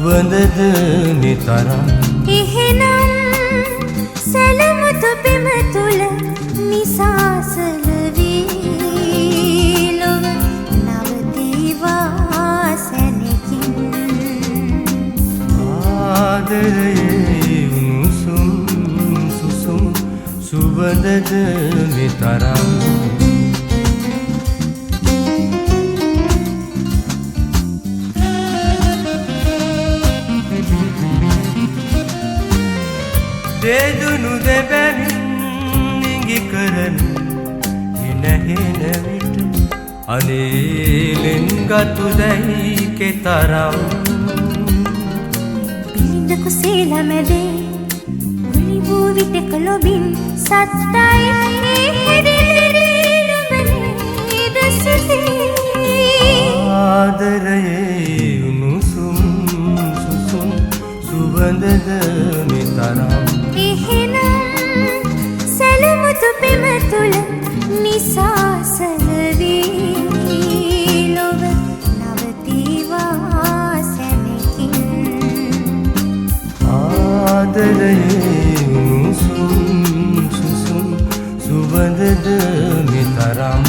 සුවඳද නිතරම් එහෙනම් සැලමුතු පෙම තුළ නිසාසල වී ලොව නවතිවා සැනකින් ආදරයේ උණුසුම් සුසුම් සුවඳද නිතරම් දෙදුණු දෙබැවින් නිඟි කරන හිනහෙන විට අනේලෙන් ගතු දැයි කෙතරම් පිළිඳ කුසේ ළමැදේ මුලි වූ විටක ලොබින් සත්තයි හෙදිලි නොබනේද සුසේ ආදරයේ උණුසුම් සුසුම් සුවඳද නිතරම් එහෙනම් සැලමුතු පෙම තුළ නිසාසල වී ලොව නවතිවා සැනකින් ආදරයේ උණුසුම් සුසුම් සුවඳද නිතරම්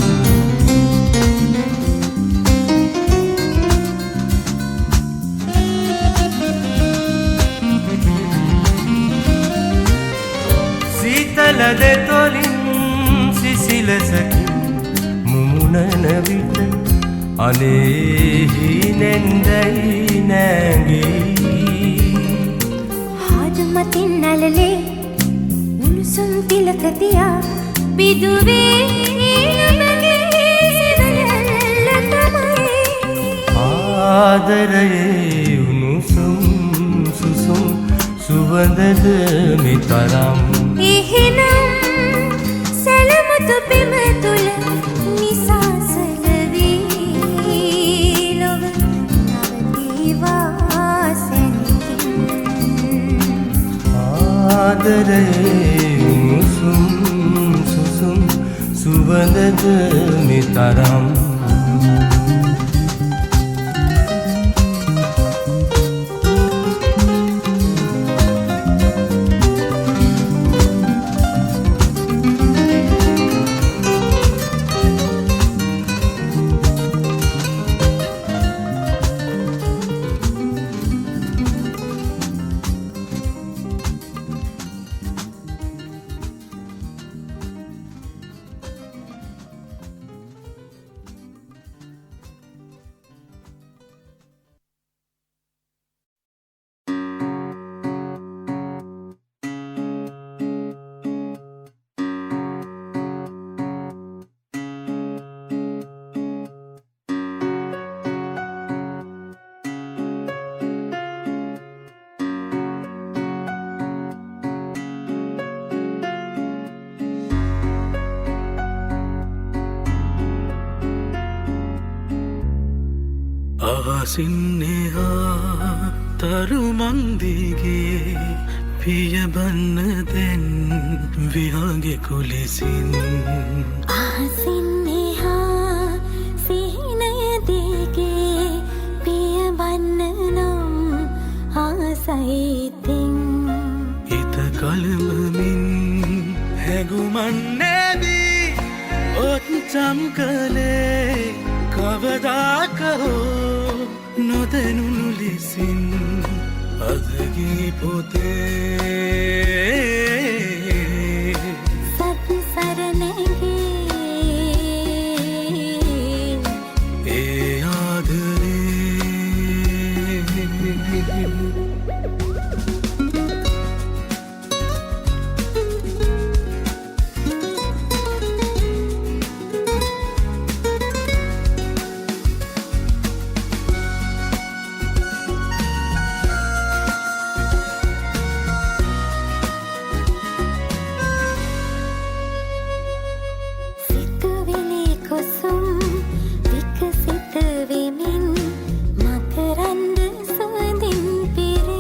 සීතල දෙතොලින් සිසිලසකින් මුමුණන විට අනේහිනෙන්දැයි නෑගේ හාදුමතින් නලලේ උණුසුම් තිලක තියා බිදුවේ නමගේ සිවලල්ල තමයි ආදරයේ උණුසුම් සුසුම් සුවඳද නිතරම් එහෙනම් සැලමුතු පෙම තුළ නිසාසල වී ලොව නවතිවා සැනකින් ආදරයේ උණුසුම් සුසුම් සුවඳද නිතරම් අහසින්නේහා තරුමන්දිගේ පියබන්න දැන් විහගේ කුලෙසින් අහසින්නේහා සිහිනයදගේ පියවන්න නම් ආසයිතින් හිත කළඹමින් හැගුමන්නේදී ඔත්චම් කළේ කවදාකහෝ නොදැනුණු ලෙසින් අදගී පොතේ සත්සරණගේ ඒ ආදරේ විකසිත වෙමින් මකරන්ද සුවඳින් පිරේ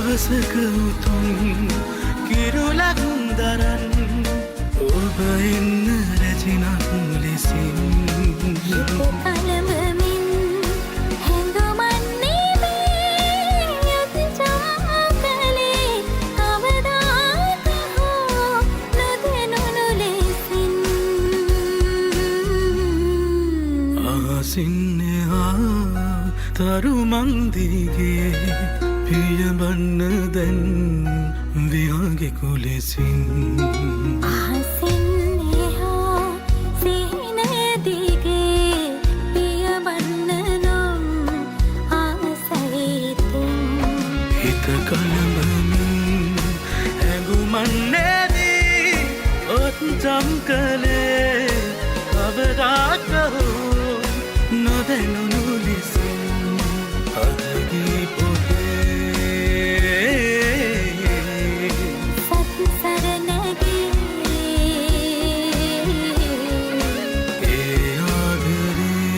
අහසක උතුම් කිරුලක් දරන් ඔබ එන්න රැජිනක් ලෙසින් කලඹමින් හැඟුමන්නේ මේ යතිචා කලේ කවදාද හෝ නොදැනුණු ලෙසින් අහසින් එහා තරුමන්දිගේ පියඹන්න දැන් විහාගේ කුලෙසින් අහසින් එහා සිහින දිගේ පියවන්න නම් ආසයිතින් හිත කලඹමින් හැඟුමන්නේදී ඔත්ජම් කළේ කවදාක හෝ නොදැනුණු ලෙසින් අදගී පොහේ සත්සරණගේ ඒ ආදරේ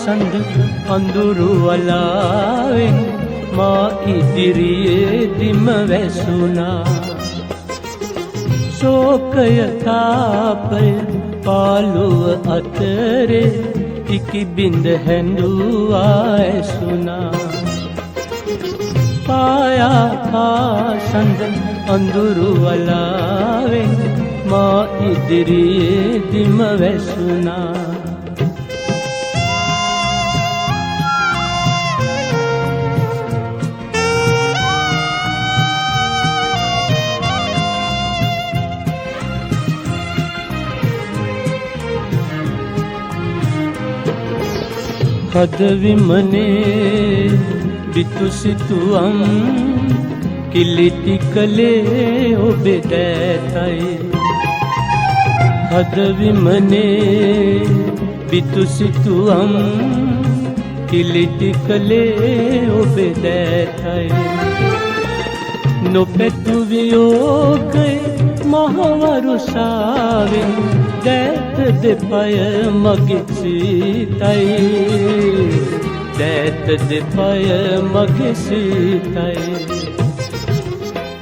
සඳ අඳුරු වලාවෙන් මා ඉදිරියේදිම වැසුණා ශෝකය තාපය පාළුව අතරේ ඉකිබිඳ හැඬුවා ඇසුණා පායා සඳ අඳුරු වලාවෙන් මා ඉදිරියේදිම වැසුණා හදවිමනේ බිතුසිතුවම් කිලිටි කලේ ඔබේ දෑතයි හදවිමනේ බිතුසිතුවම් කිලිටි කලේ ඔබේ දෑතයි නොපැතු වියෝගය මහවරුසාවෙන් දෑත දෙපය මගේ සීතයි දෑත දෙපය මගේ සීතයි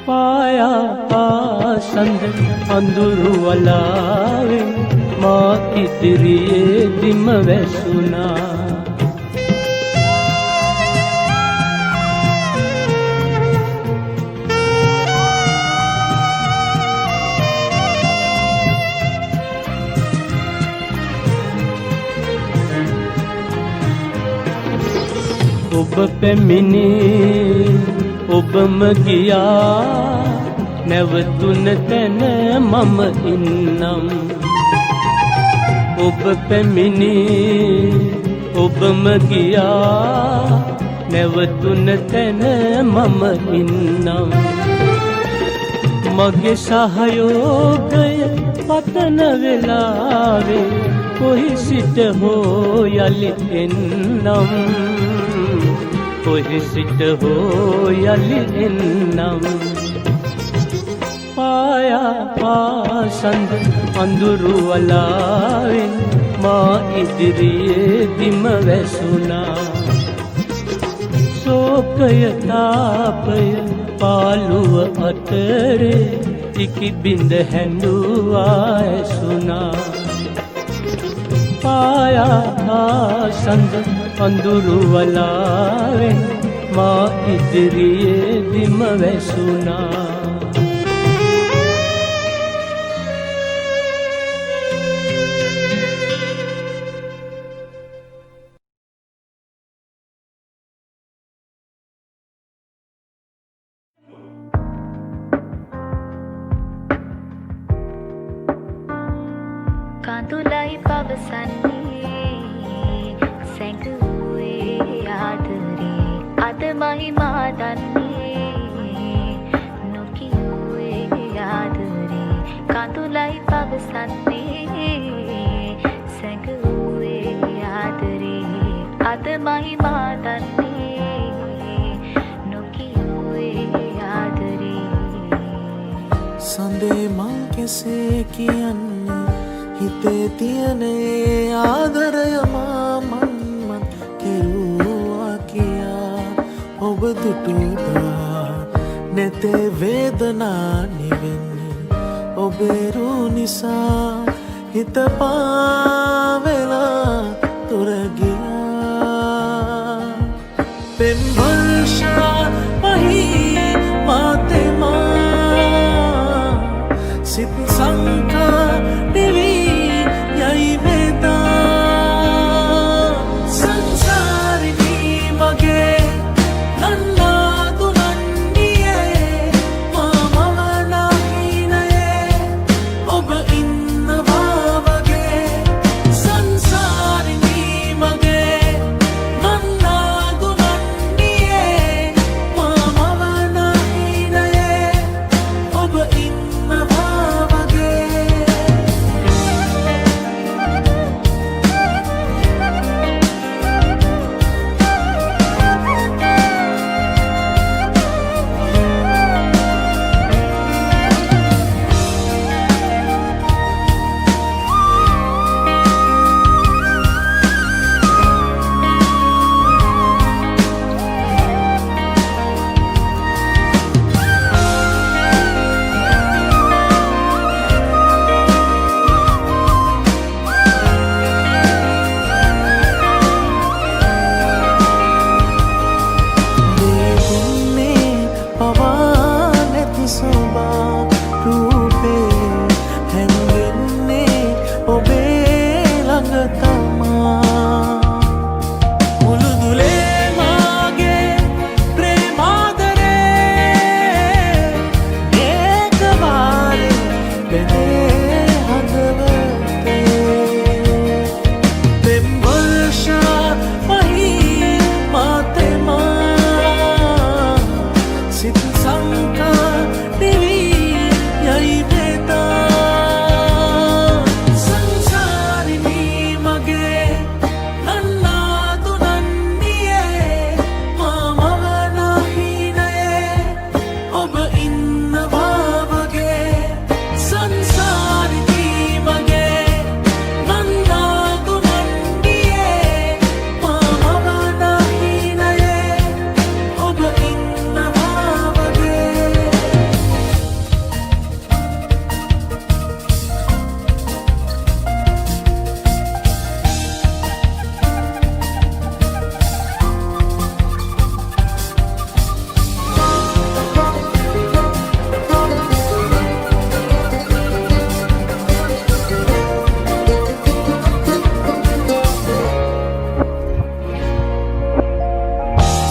පායා සඳ අඳුරු වලාවෙන් මා ඉදිරියේදිම වැසුණා ඔබ පැමිණි ඔබම ගියා නැවතුන තැන මම ඉන්නම් ඔබ පැමිණි ඔබම ගියා නැවතුන තැන මම ඉන්නම් මගේ සහයෝගය පතන වෙලාවේ කොහි සිට හෝ යලි එන්නම් කොහි සිට හෝ යලි එන්නම් පායා සඳ අඳුරු වලාවෙන් මා ඉදිරියේදිම වැසුණා ශෝකය තාපය පාළුව අතරේ ඉකිබිඳ හැඬුවා ඇසුණා පායා සඳ අඳුරු වලාවෙන් මා ඉදිරියේදිම වැසුණා කඳුලයි පවසන්නේ සැඟවුවේ ආදරේ අද මහිමා දන්නේ නොකියුවේ ආදරේ කඳුලයි පවසන්නේ සැඟවුවේ ආදරේ අද මහිමා දන්නේ නොකියුවේ ආදරේ සඳේ මං කෙසේ කියන්නේ හිතේ තියෙන ඒ ආදරය මන් කෙරුවා කියා ඔබ දුටුදා නැතේ වේදනා නිවෙන්නේ ඔබේ රු නිසා හිත පාවෙලා තුර ගියා පෙම් වර්ෂා පහී මාතෙමා සිත් සංකා දෙවී යයි වේදා සංසාරිනී මගේ නන්නා තුනන්නියේ මම නැහිනයේ ඔබ ඉන්නවා වගේ සංසාරිනී මගේ නන්නා තුනන්නියේ මම නැහිනයේ ඔබ ඉන්නවා වගේ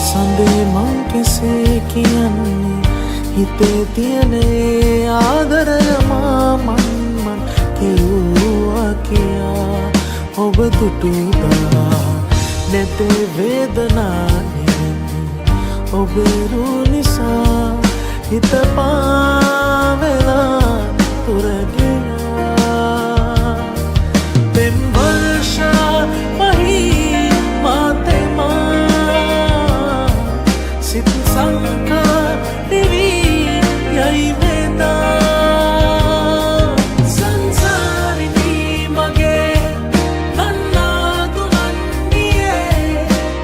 සඳේ මං කෙසේ කියන්නේ හිතේ තියෙන ඒ ආදරය මන් කෙරුවා කියා ඔබ දුටුදා නැතේ වේදනා නිවෙන්නේ ඔබේ රු නිසා හිත පාවෙලා තුර ගියා පෙම් වර්ෂා පහී මාතෙමා සිත් සංකා දෙවී යයි වේදා සංසාරිනී මගේ නන්නා තුනන්නියේ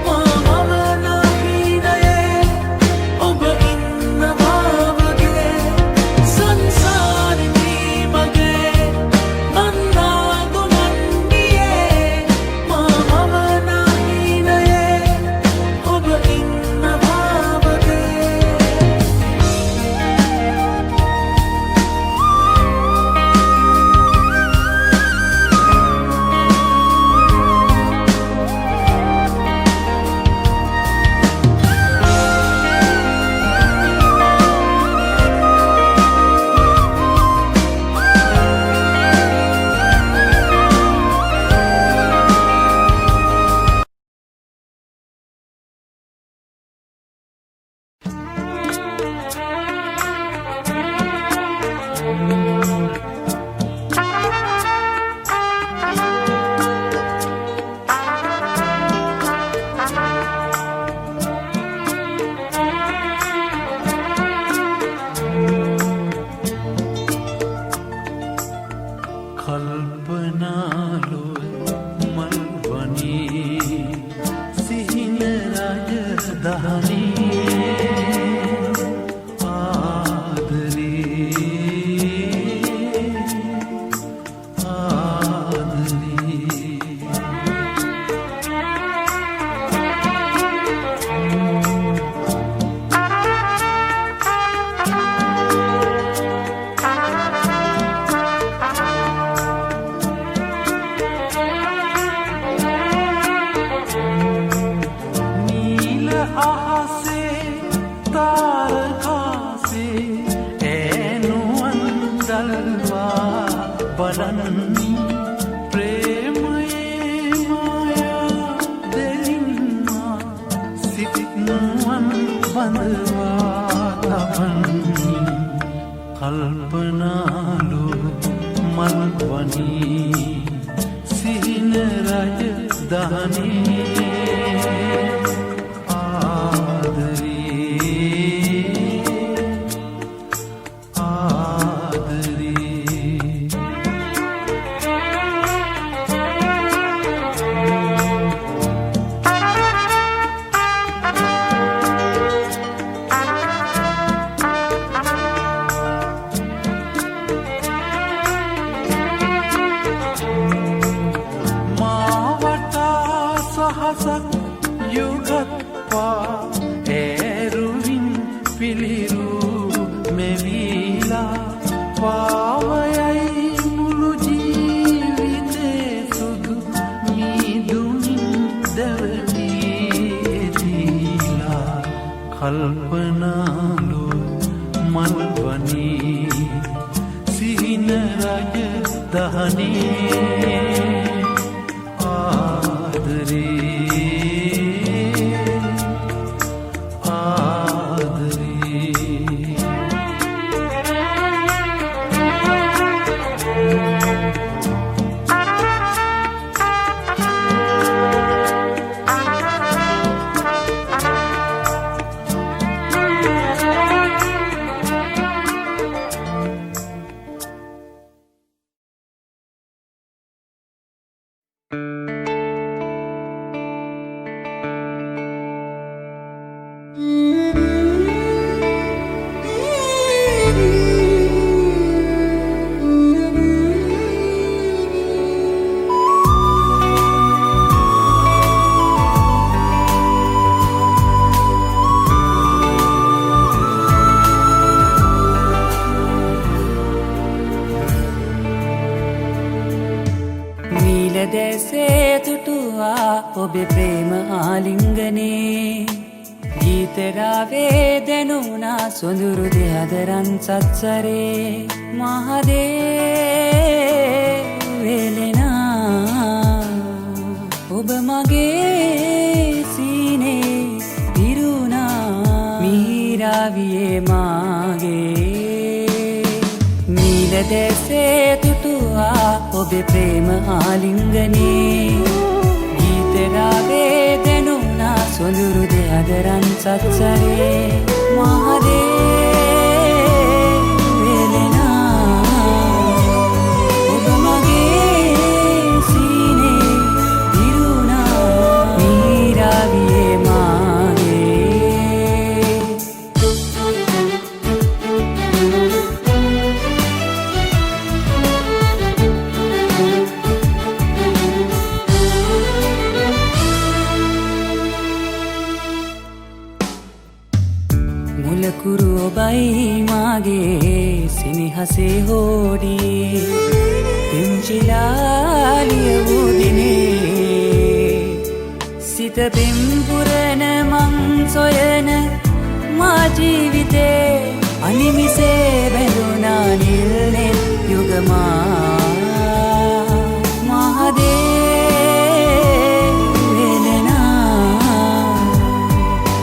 මම නැහිනයේ ඔබ ඉන්නවා වගේ राजधानी आदरे බලන්නේ ප්‍රේමයේ මායා දෙලින්මා සිත් නුවන් බඳවා තබන්නේ කල්පනාලු මල්වනී සිහින රජධානී යුගත්වා ඇරුවින් පිළිරු මෙවීලා පාවයයි මුළු ජීවිතේ සුදු මීදුමින් දැවටීලා කල්පනාලු මල්වනී සිහින රජධානී දැසේ තුටුවා ඔබේ ප්‍රේම ආලිංගනේ ගීතරාවේ දැනුණා සොඳුරු දෙහදරන් සත්සරේ මහදේ වෙලෙනා ඔබ මගේ සීනේ පිරුණා මීරාවියේ මාගේ මීල දැසේ තුටුවා ඔබේ ප්‍රේම ආලිංගනේ ගීතරාවේ දැනුණා සොඳුරු දෙහදරන් සත්සරේ මහදේ වෙලෙනා ඔබ මගේ සීනේ පිරුණා මීරාවියේ මාගේ මුලකුරු ඔබයි මාගේ සිනහසේ හෝඩී පිම්චිලාලිය වූ දිනේ සිත පෙම්පුරන මං සොයන මා ජීවිතේ අනිමිසේ බැඳුනා නිල්නෙත් යුගමා මහදේ වෙලෙනා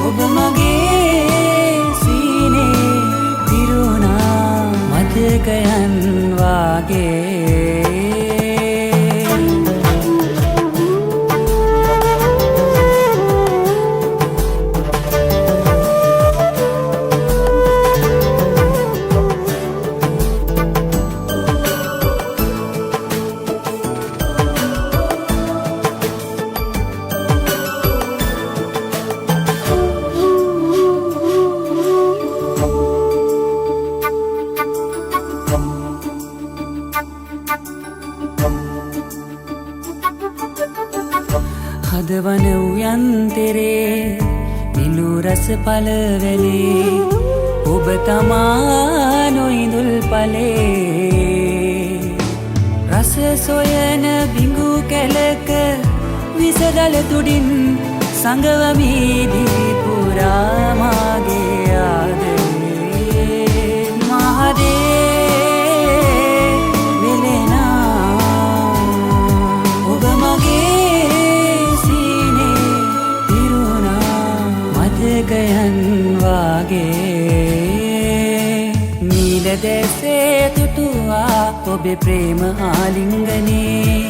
ඔබ මගේ සීනේ පිරුණා මතකයන් වාගේ හඬවන උයන්තරේ නිලු රස පලවැලේ ඔබ තමා නොඉඳුල් පලේ රස සොයන බිඟු කැලක විසදල තුඩින් සංගවමීදී පුරාමාගේ ආදරේ මහදේ වෙලෙනා ඔබ මගේ සීනේ පිරුණා මතකයන් වාගේ නීල දැසේ තුටුවා ඔබේ ප්‍රේම ආලිංගනේ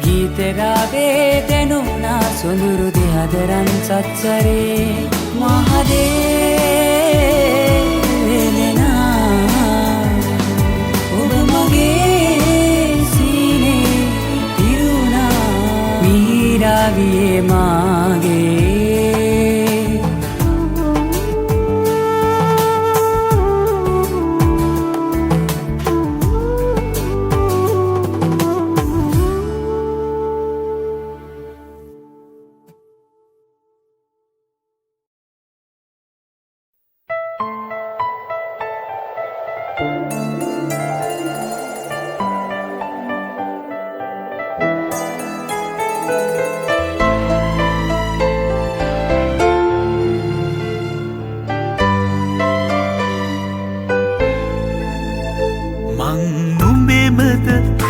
ගීතරාවේ දැනුණා සොඳුරු දෙහදරන් සත්සරේ මහදේ වෙලෙනා ඔබ මගේ සීනේ පිරුණා මිහිරාවියේ මාගේ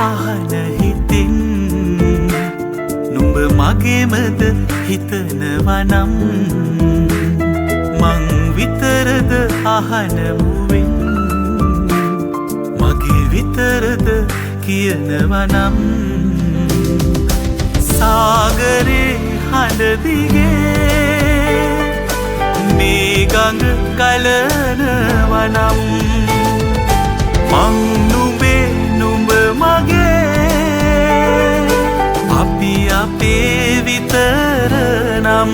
අහන හිතින් නුඹ මගේමද හිතනවනම් මං විතරද අහන මුවින් මගේ විතරද කියනවනම් සාගරේ හඬ දිගේ මේ ගඟ ගලනවනම් මං නුඹේ නුඹ මගේ අපි අපේ විතර නම්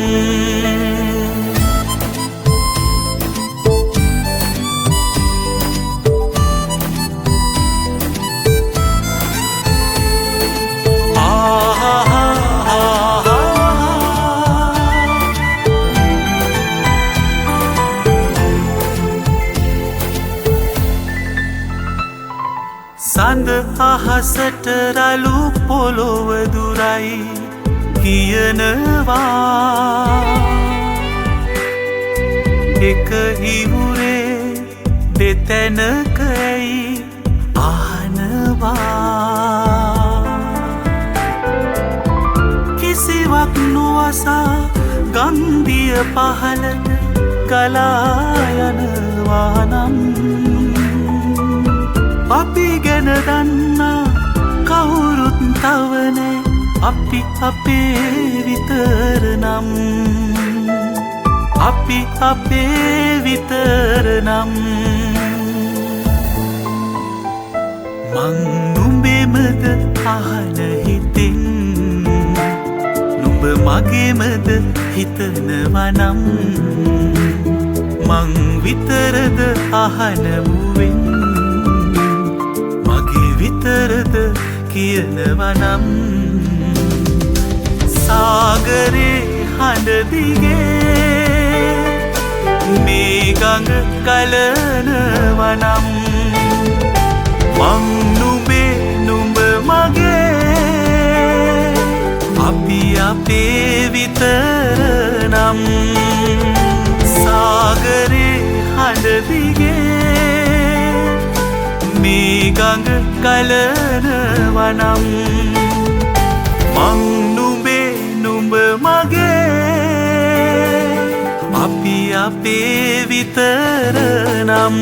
සඳ අහසට රළු පොළොව දුරයි කියනවා එක හිමුරේ දෙතැනකයි අහනවා කිසිවක් නොවසා ගන්දිය පහළට ගලා යනවා නම් අපි ගැන දන්නා කවුරුත් තවනේ අපි අපේ විතර නම් අපි අපේ විතර නම් මං නුඹෙමද අහන හිතින් නුඹ මගේමද හිතනවනම් මං විතරද අහන මුවින් විතරද කියනවනම් සාගරේ හඬ දිගේ මේ ගඟ ගලනවනම් මං නුඹේ නුඹ මගේ අපි අපේ විතර නම් සාගරේ හඬ දිගේ මේ ගඟ ගලනවනම් මං නුඹේ නුඹ මගේ අපි අපේ විතර නම්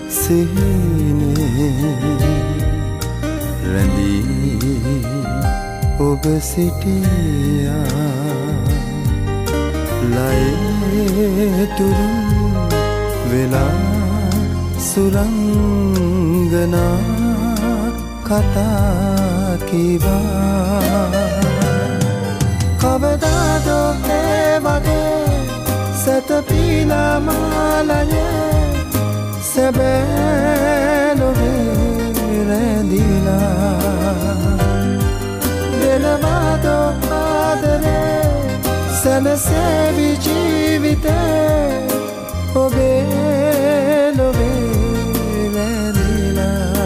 සිහිනේ රැඳී ඔබ සිටියා ලයේ තුරුම් වෙලා සුරංගනා කතා කිවා කවදාදෝ ඒ වගේ සැතපීලා මාලයේ සැබෑ නොවේ රැඳිලා දෙනවාදෝ ආදරේ සැනසෙවි ජීවිතේ ඔබේ නොවේ රැඳිලා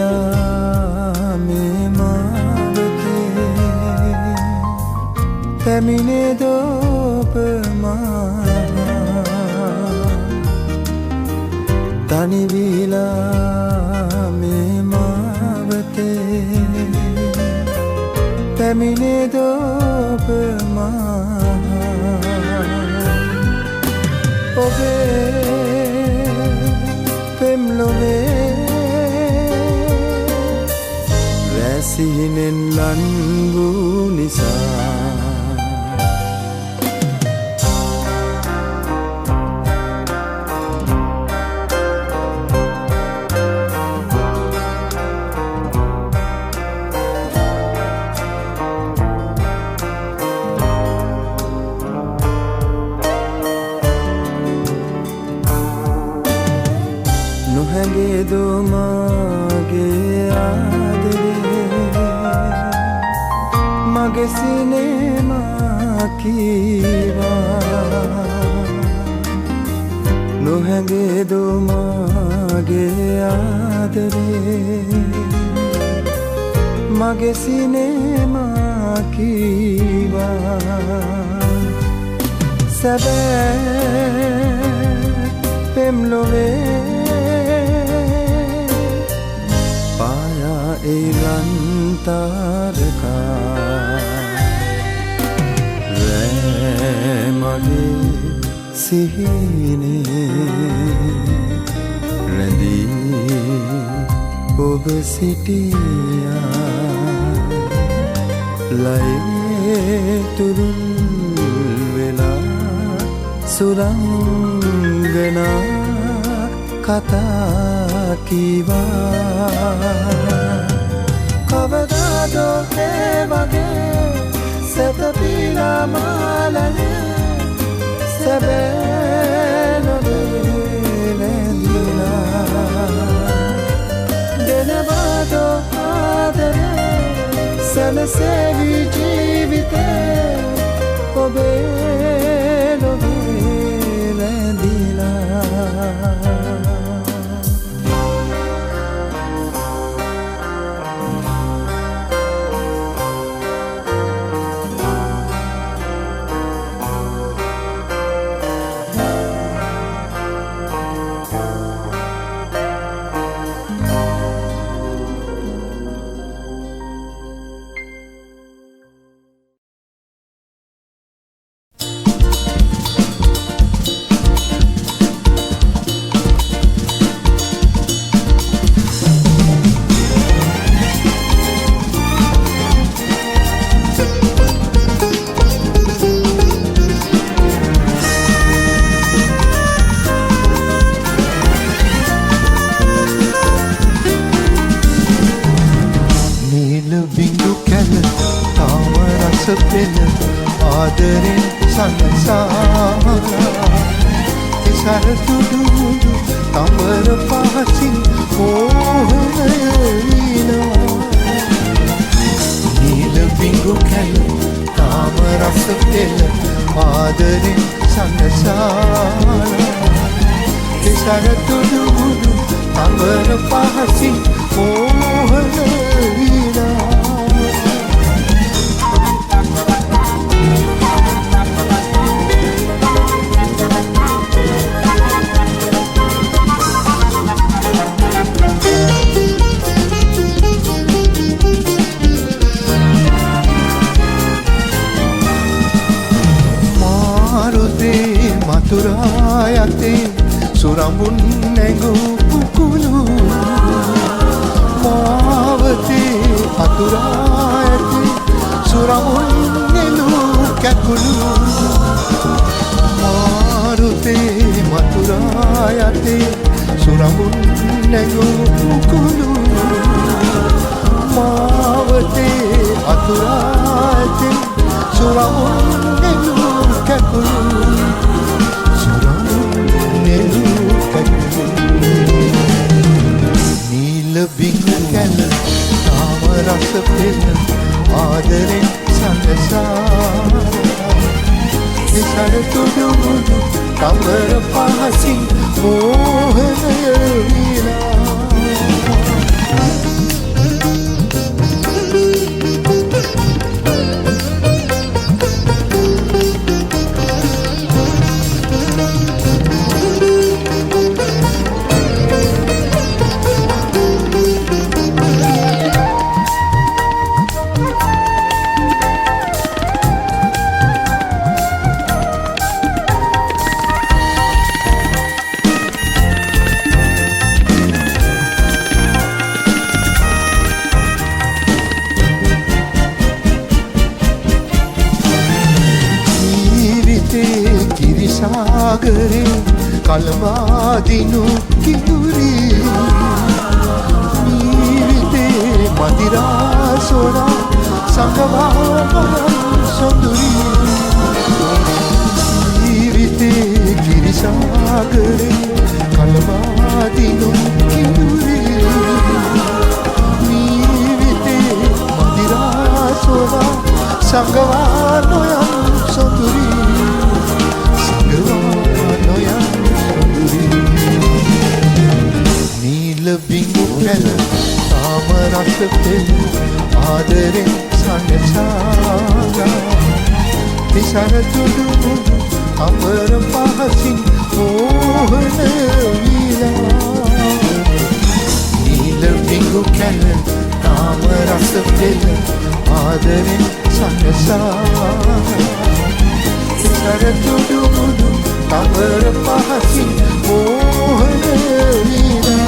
තනිවිලා මේ මාවතේ පැමිණේ දෝපමා තනිවිලා මේ මාවතේ පැමිණේ දෝපමා ඔබේ පෙම්ලොවේ සිහිනෙන් ලන් වූ නිසා නොහැඟේ දෝමාගේ මගේ සිනේමා කීවා නොහැඟේ දෝමාගේ ආදරේ මගේ සිනේමා කීවා සැබෑ පෙම්ලොවේ පායා ඒලන්තාරකා මගේ සිහිනේ රැඳී ඔබ සිටියා ලයේ තුරුම් වෙලා සුරංගනා කතා කිවා කවදාදෝ ඒ වගේ සැතපීලා මාලයේ සැබෑ නොවේ රැඳිලා දෙනවාදෝ ආදරේ සැනසෙවි ජීවිතේ ඔබේ නොවේ රැඳිලා පෙන ආදරෙන් සනසාලා ඉසර තුඩු තඹර පහසින් මෝහනය වීනා ආදරෙන් සනසාලා තිසර තුඩු මුඩු අඹර පහසින් මෝහන වීණා මතුරා යතේ සුරඹුන් නැගූ පුකුණු මාවතේ මතුරා යතේ සුරඹුන් නෙළූ කැකුළු මාරුතේ මතුරා යතේ සුරඹුන් නැගූ පුකුණු මාවතේ මතුරා යතේ සුරඹුන් නෙළූ කැකුළු नील बिंग कैल ताम रस पिल आदरे संसार निसर तुडु मुडु कमर पासी मोहन वीणा सागरे कलमादिनु किनुरी नीविते मदिरा सोरा संगवा सुंदरी नीविते गिरिसागरे कलमादिनु किनुरी नीविते मदिरा सोरा संगवा सुंदरी नील बिंगु कैल ताम रस पिल आदरे सनसाला तिसर तुडु मुडु अमर पहसिन मोहन वीणा नील बिंगु कैल ताम रस पिल आदरे सनसाला तिसर तुडु मुडु अमर पहसिन मोहन वीणा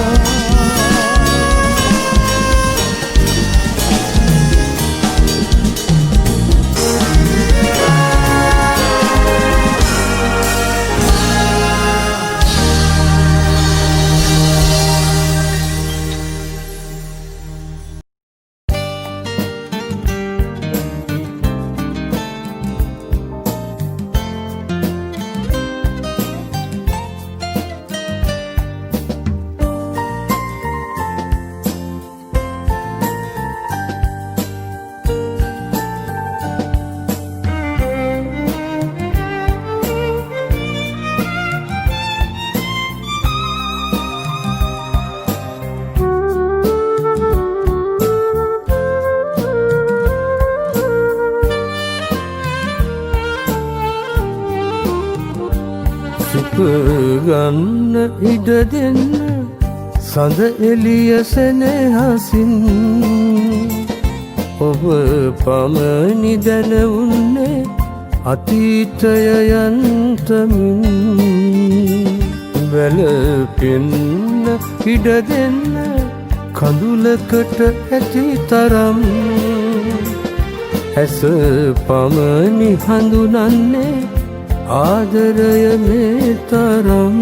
ගන්න ඉඩ දෙන්න සඳ එළිය සෙනෙහසින් ඔබ පමණි දැනුන්නේ අතීතය යන්තමින් වැළපෙන්න ඉඩ දෙන්න කඳුලකට ඇති තරම් ඇස පමණි හඳුනන්නේ ආදරය මේ තරම්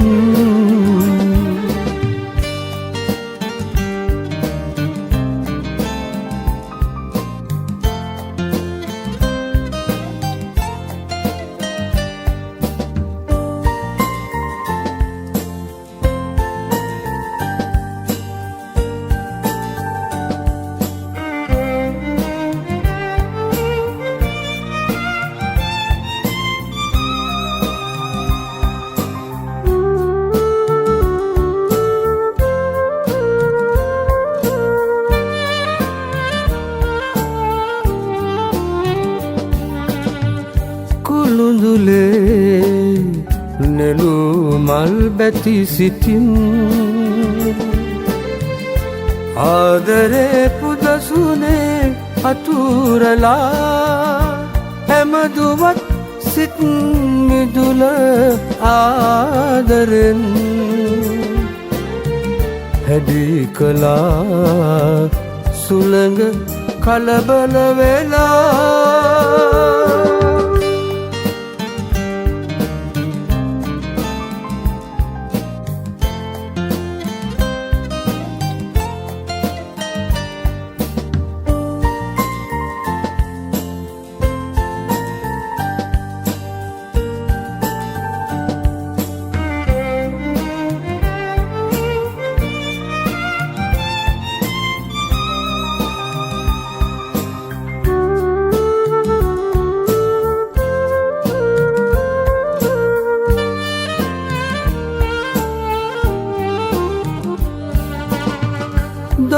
මල් බැති සිටින් ආදරේ පුදසුනේ අතුරලා හැමදුවත් සිත් මිදුල ආදරෙන් හැඩි කළා සුළඟ කලබල වෙලා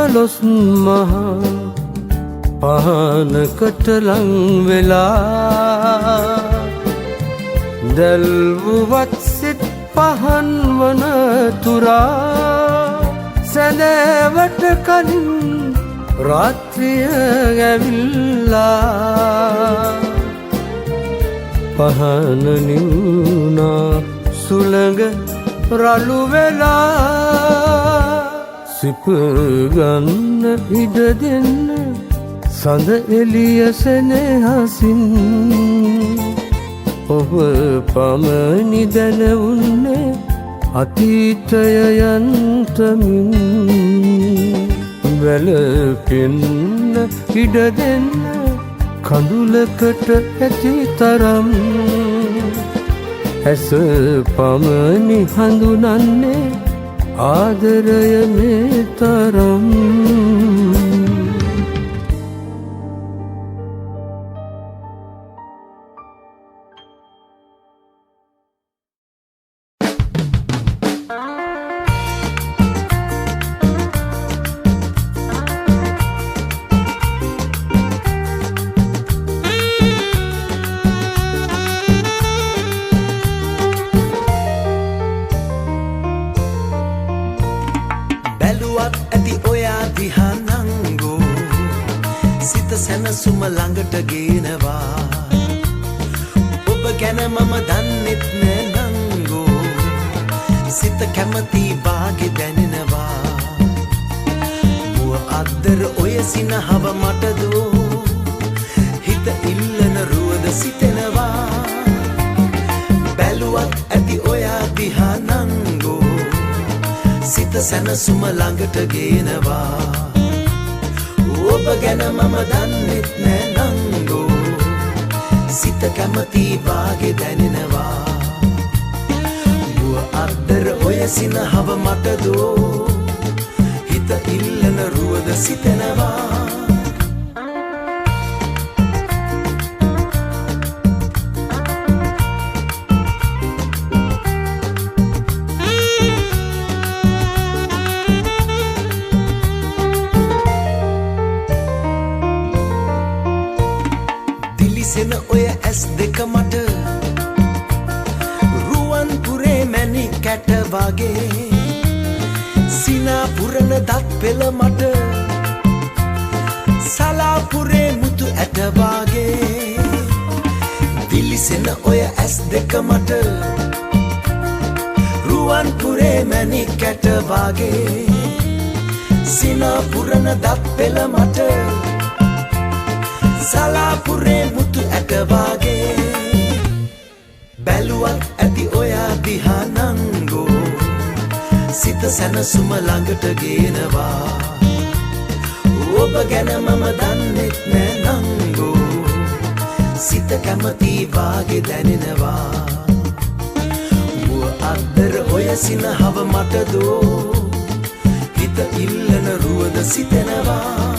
දොළොස් මහා පහනකට ලං වෙලා දැල්වුවත් සිත් පහන් වන තුරා සැනෑවට කලින් රාත්‍රිය ඇවිල්ලා පහන නිවුණා සුළඟ රළු වෙලා සිප ගන්න ඉඩ දෙන්න සඳ එළිය සෙනෙහසින් ඔබ පමණි දැනුන්නේ අතීතය යන්තමින් වැළපෙන්න ඉඩ දෙන්න කඳුලකට ඇති තරම් ඇස පමණි හඳුනන්නේ ආදරය මේ තරම් සැනසුම ළඟට ගේනවා ඔබ ගැන මම දන්නෙත් නෑ නංගෝ සිත කැමති වාගේ දැනෙනවා මුව අද්දර ඔය සිනහව මට දෝ හිත ඉල්ලන රුවද සිතෙනවා බැලුවත් ඇති ඔයා දිහා නංගෝ සිත සැනසුම ළඟට ගේනවා ඔබ ගැන මම දන්නෙත් නෑ නංගෝ සිත කැමති වාගේ දැනෙනවා මුව අද්දර ඔය සිනහව මට දෝ හිත ඉල්ලන රුවද සිතෙනවා දිලිසෙන ඔය ඇස් දෙක මට රුවන් පුරේ මැණික් කැට වගේ සිනා පුරන දත් පෙළ මට සලාපුරේ මුතු ඇට වගේ දිලිසෙන ඔය ඇස් දෙක මට රුවන් පුරේ මැණික් කැට වගේ සිනා පුරන දත් පෙළ මට සලාපුරේ මුතු ඇට වගේ බැලුවත් ඇති ඔයා දිහා නංගෝ සිත සැනසුම ළඟට ගේනවා ඔබ ගැන මම දන්නෙත් නෑ නංගෝ සිත කැමති වාගේ දැනෙනවා මුව අද්දර ඔය සිනහව මට දෝ හිත ඉල්ලන රුවද සිතෙනවා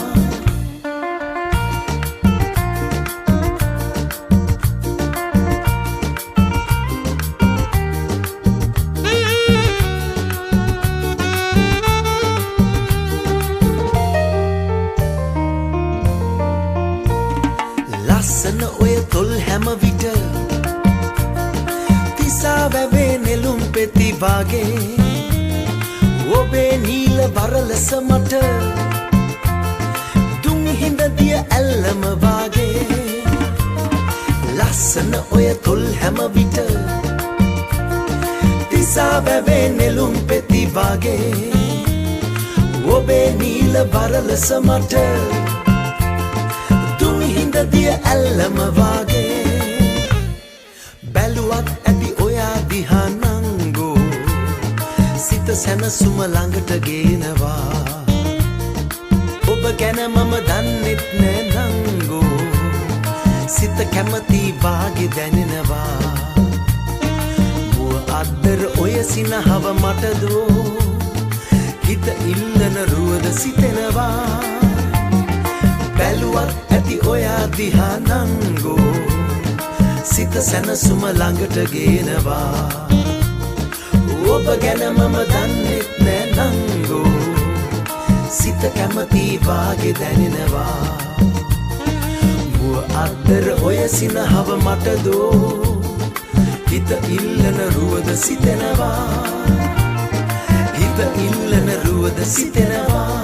ලස්සන ඔය තොල් හැම විට තිසා වැවේ නෙළුම් පෙති වාගේ ඔබේ නීල වරලස මට දුම් හිඳ දිය ඇල්ලම වාගේ ලස්සන ඔය තොල් හැම විට තිසා වැවේ නෙළුම් පෙති වාගේ ඔබේ නීල වරලස මට දුම් හිඳ දිය ඇල්ලම වාගේ බැලුවත් ඇති ඔයා දිහා නංගෝ සිත සැනසුම ළඟට ගේනවා ඔබ ගැන මම දන්නෙත් නෑ නංගෝ සිත කැමති වාගේ දැනෙනවා මුව අද්දර ඔය සිනහව මට දෝ හිත ඉල්ලන රුවද සිතෙනවා බැලුවත් ඇති ඔයා දිහා නංගෝ සිත සැනසුම ළඟට ගේනවා ඔබ ගැන මම දන්නෙත් නෑ නංගෝ සිත කැමති වාගේ දැනෙනවා මුව අද්දර ඔය සිනහව මට දෝ හිත ඉල්ලන රුවද සිතෙනවා හිත ඉල්ලන රුවද සිතෙනවා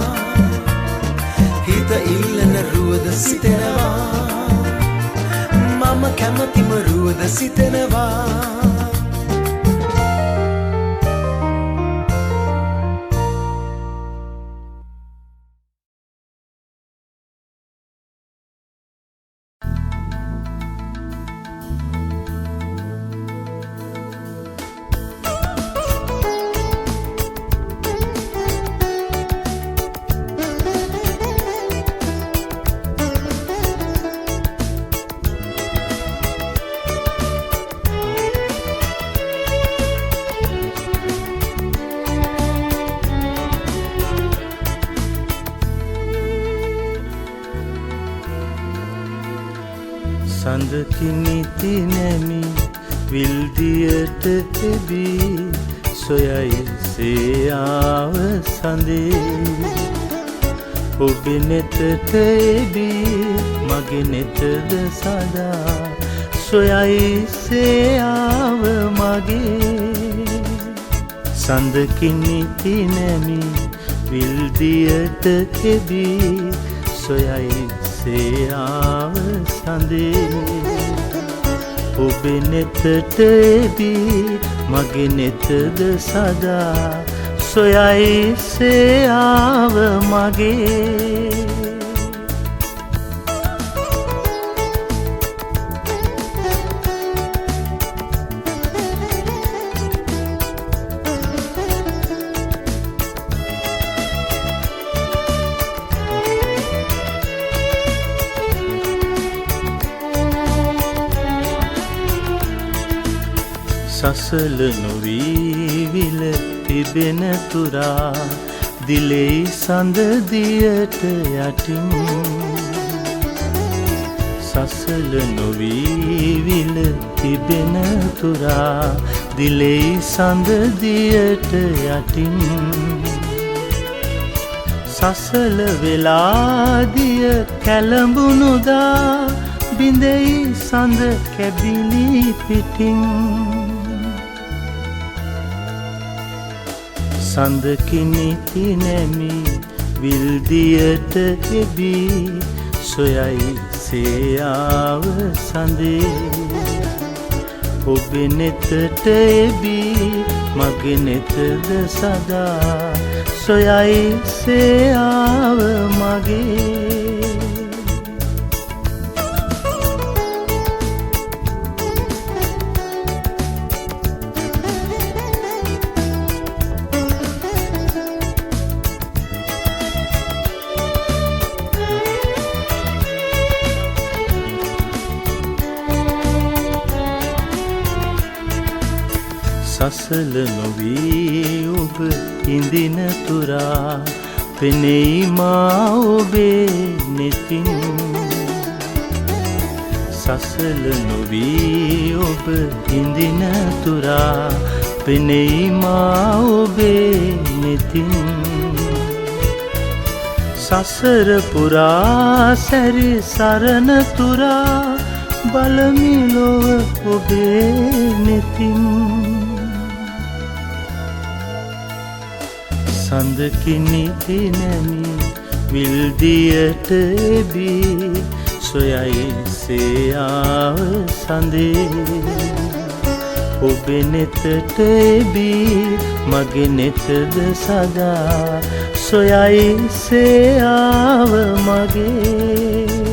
හිත ඉල්ලන රුවද සිතෙනවා මම කැමතිම රුවද සිතෙනවා සඳකිනිති නැමි විල්දියට එබී සොයයි සේයාව සඳේ ඔබේ නෙතට එබී මගේ නෙතද සදා සොයයි සේයාව මගේ සඳකිනිති නැමි විල්දියට එබී සොයයි සේයාව සඳේ ඔබේ නෙතට එබී මගේ නෙතද සදා සොයයි සේයාව මගේ සසල නොවී විල තිබෙන තුරා දිලෙයි සඳ දියට යටින් සසල නොවී විල තිබෙන තුරා දිලෙයි සඳ දියට යටින් සසල වෙලාදිය කැළඹුණුදා බිඳෙයි සඳ කැබිලි පිටින් සඳකිනිති නැමි විල්දියට එබී සොයයි සේයාව සඳේ ඔබේ නෙතට එබී මගේ නෙතද සදා සොයයි සේයාව මගේ සසල නොවී ඔබ ඉඳින තුරා පෙනෙයි මා ඔබේ නෙතින් සසල නොවී ඔබ ඉඳින තුරා පෙනෙයි මා ඔබේ නෙතින් සසර පුරා සැරි සරණ තුරා බලමි ලොව ඔබේ නෙතින් සඳකිනි නැමි විල්දියට එබී සොයයි සේයාව සඳේ ඔබේ නෙතට එබී මගේ නෙතද සදා සොයයි සේයාව මගේ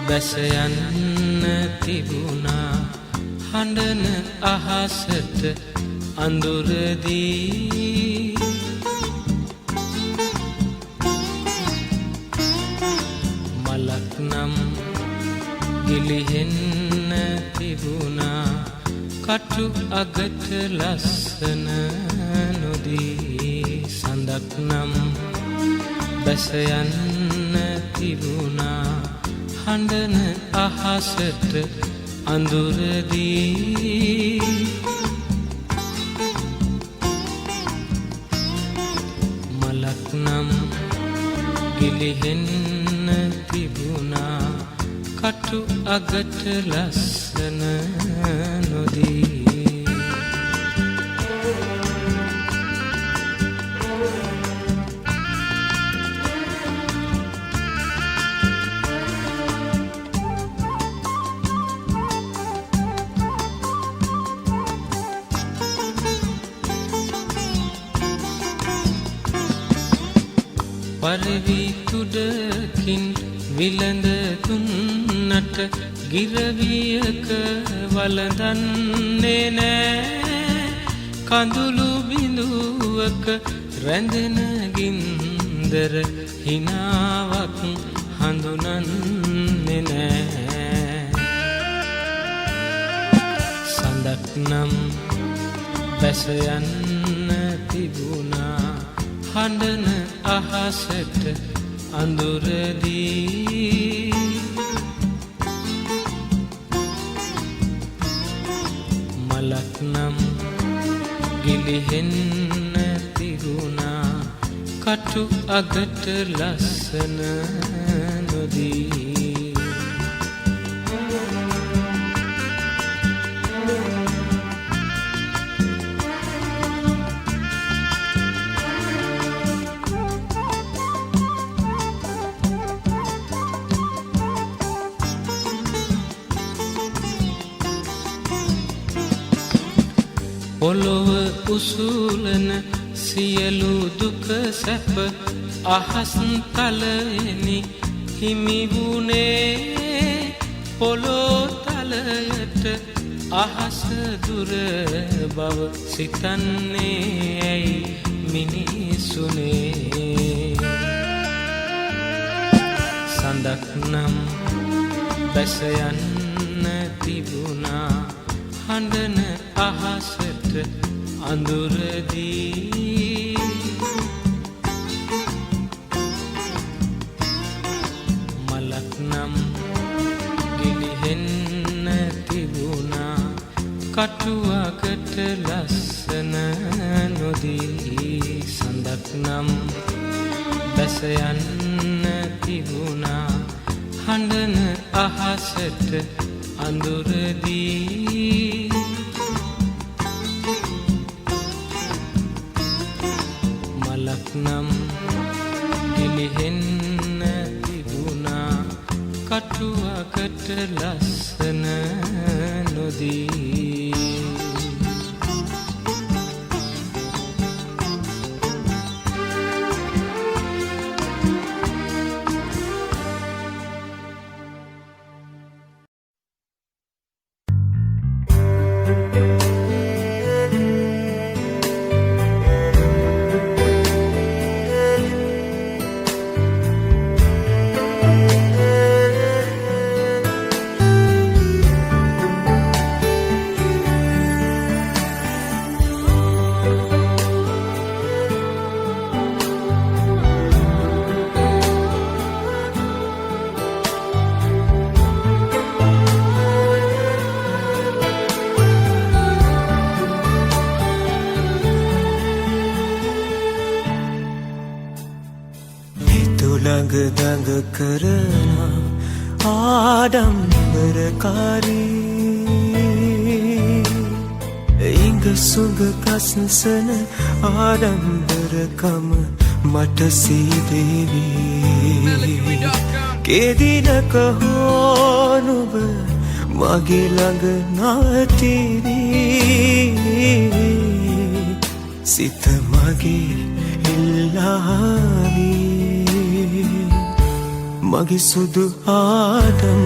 බැස යන්න තිබුණා හඬන අහසට අඳුරදී මලක් නම් ගිලිහෙන්න තිබුණා කටු අගට ලස්සන නොදී සඳක් නම් බැස යන්න තිබුණා හඬන අහසට අඳුරදී මලක් නම් ගිලිහෙන්න තිබුණා කටු අගට ලස්සන නොදී පරවි තුඩකින් විලඳ දුන්නට ගිරවියක වළඳන්නේ නෑ කඳුළු බිඳුවක රැඳෙන ගින්දර හිනාවක් හඳුනන්නේ නෑ සඳක් නම් බැස යන්න තිබුණා හඬන අහසට අඳුරදී මලක් නම් ගිලිහෙන්න තිබුණා කටු අගට ලස්සන නොදී පොළොව උසුලන සියලු දුක සැප අහස් තලයෙනි හිමි වුණේ පොළොව තලයට අහස දුර බව සිතන්නේ ඇයි මිනිසුනේ සඳක් නම් බැස යන්න තිබුණා හඬන අහසට අඳුරදී මලක් නම් ගිලිහෙන්න තිබුණා කටුවකට ලස්සන නොදී සඳක් නම් බැස යන්න තිබුණා හඬන අහසට අඳුරදී මලක් නම් ගිලිහෙන්න තිබුණා කටුවකට ලස්සන නොදී දඟ කරන ආඩම්බරකාරී ඉඟ සුඟ කස්නසන ආඩම්බරකම මට සීදේවී කෙදිනක හෝ නුඹ මගේ ළඟ නවතිනී සිත මගේ ඉල්ලාවී මගේ සුදු ආඩම්බරකාරී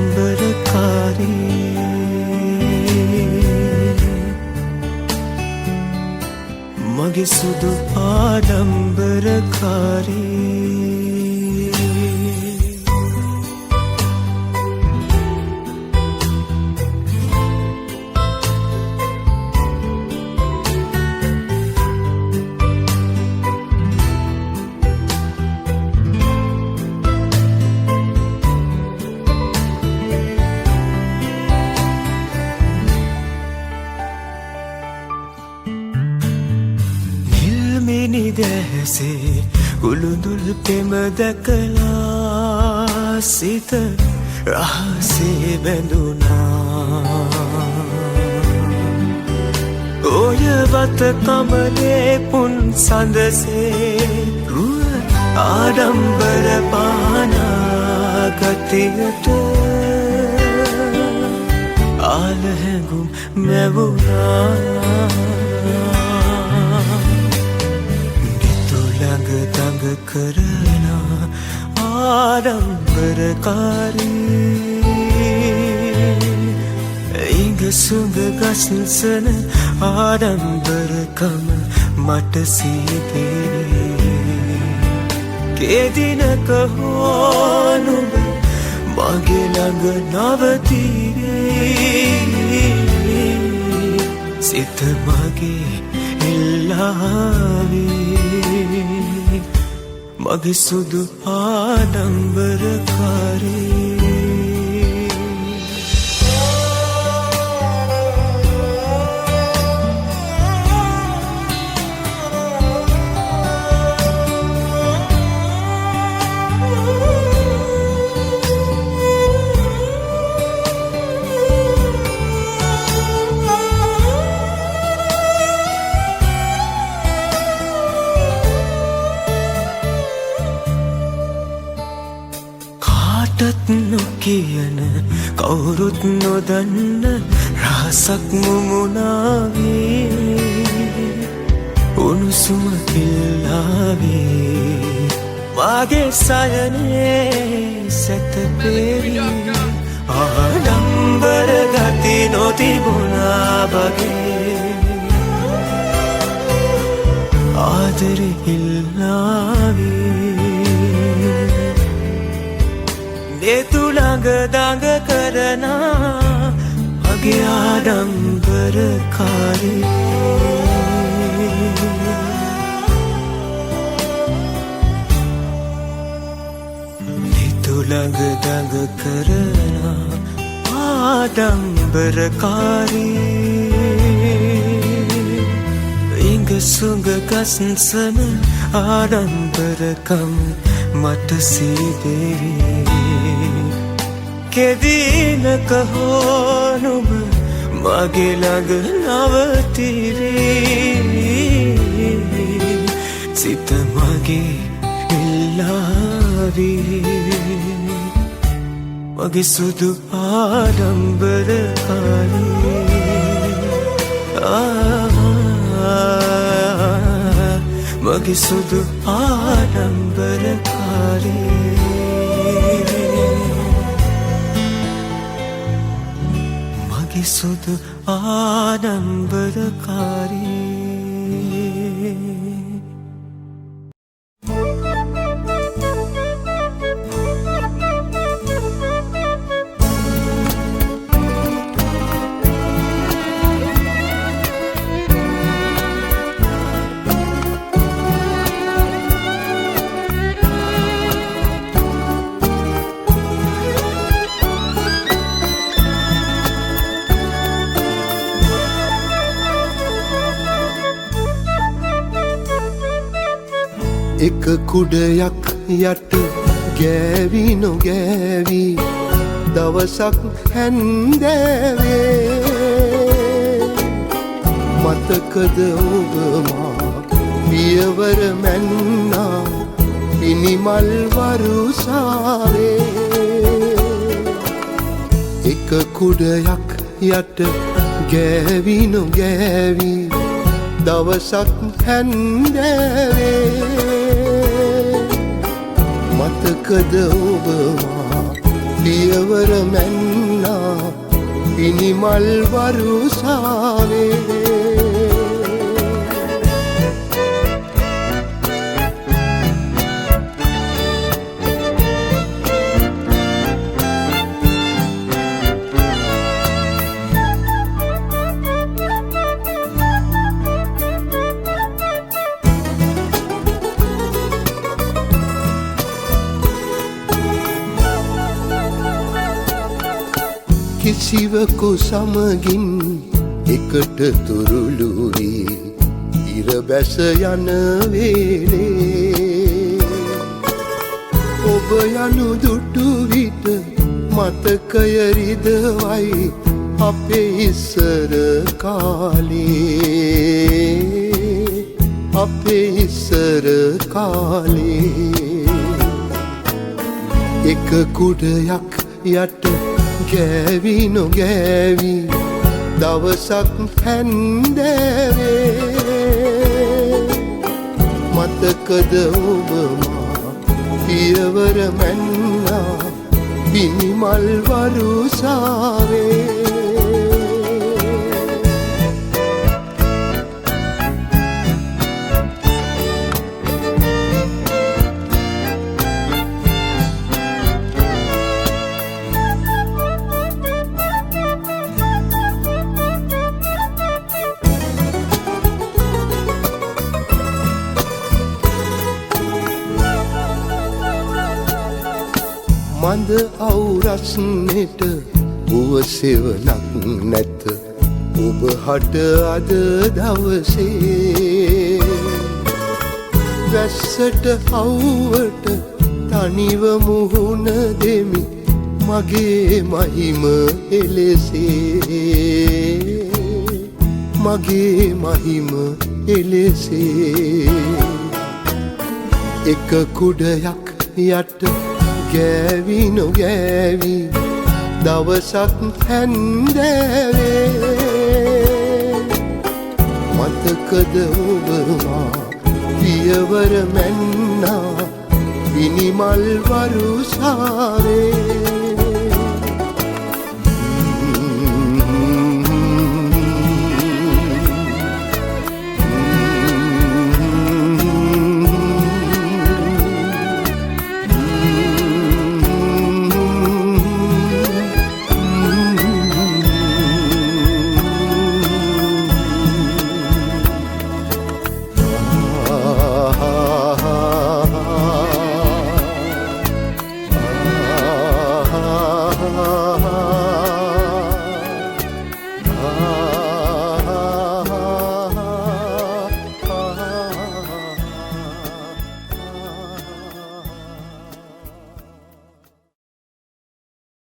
මගේ සුදු ආඩම්බරකාරී කුළුඳුල් පෙම දැකලා සිත රහසේ බැඳුනා ඔය වත කමලේ පුන් සඳසේ රුව ආඩම්බර පානා ගතියට ආල හැඟුම් මැවුනා ගෙතු ළඟ දඟ කරන ආඩම්බරකාරී ඉඟ සුඟ ගස්සන ආඩම්බරකම මට සීතේ කෙදිනක හෝ නුඹ මගේ ළඟ නවතිවේ සිත මගේ එල්ලාවේ මගේ සුදු ආඩම්බරකාරී නොකියන කවුරුත් නොදන්න රහසක් මුමුණාවේ උණුසුම පිල්ලාවේ මගේ සයනේ සැතපෙවි ආඩම්බර ගති නොතිබුණා වගේ ආදරෙ ඉල්ලාවේ නෙතු ළඟ දඟ කරනා මගේ ආඩම්බරකාරී නෙතු ළඟ දඟ කරනා ආඩම්බරකාරී ඉඟ සුඟ ගස්සන ආඩම්බරකම මට සීදෙවි කෙදිනක හෝ නුඹ මගේ ළඟ නවතිවේ සිත මගේ එල්ලාවේ මගේ සුදු ආඩම්බරකාරී මගේ සුදු ආඩම්බරකාරී මගේ සුදු ආඩම්බරකාරී එක කුඩයක් යට ගෑවි නොගෑවි දවසක් හැන්දෑවේ මතකද ඔබ මා පියවර මැන්නා පිනිමල් වරුසාවේ එක කුඩයක් යට ගෑවි නොගෑවි දවසක් හැන්දෑවේ මතකද ඔබ මා පියවර මැන්නා පිනිමල් වරුසාවේ කිසිවකු සමගින් එකට තුරුළු වී ඉර බැස යන වේලේ ඔබ යනු දුටු විට මතකය රිදවයි අපේ ඉස්සර කාලේ අපේ ඉස්සර කාලේ එක කුඩයක් යට ගෑවි නොගෑවි දවසක් හැන්දෑවේ මතකද ඔබ මා පියවර මැන්නා පිනිමල් වරුසාවේ මඳ අවුරස්නෙට ඔව සෙවනක් නැත ඔබ හට අද දවසේ වැස්සට අවුවට තනිව මුහුණ දෙමි මගේ මහිම එලෙසේ මගේ මහිම එලෙසේ එක කුඩයක් යට ගෑවි නොගෑවි දවසක් හැන්දෑවේ මතකද ඔබ මා පියවර මැන්නා පිනිමල් වරුසාවේ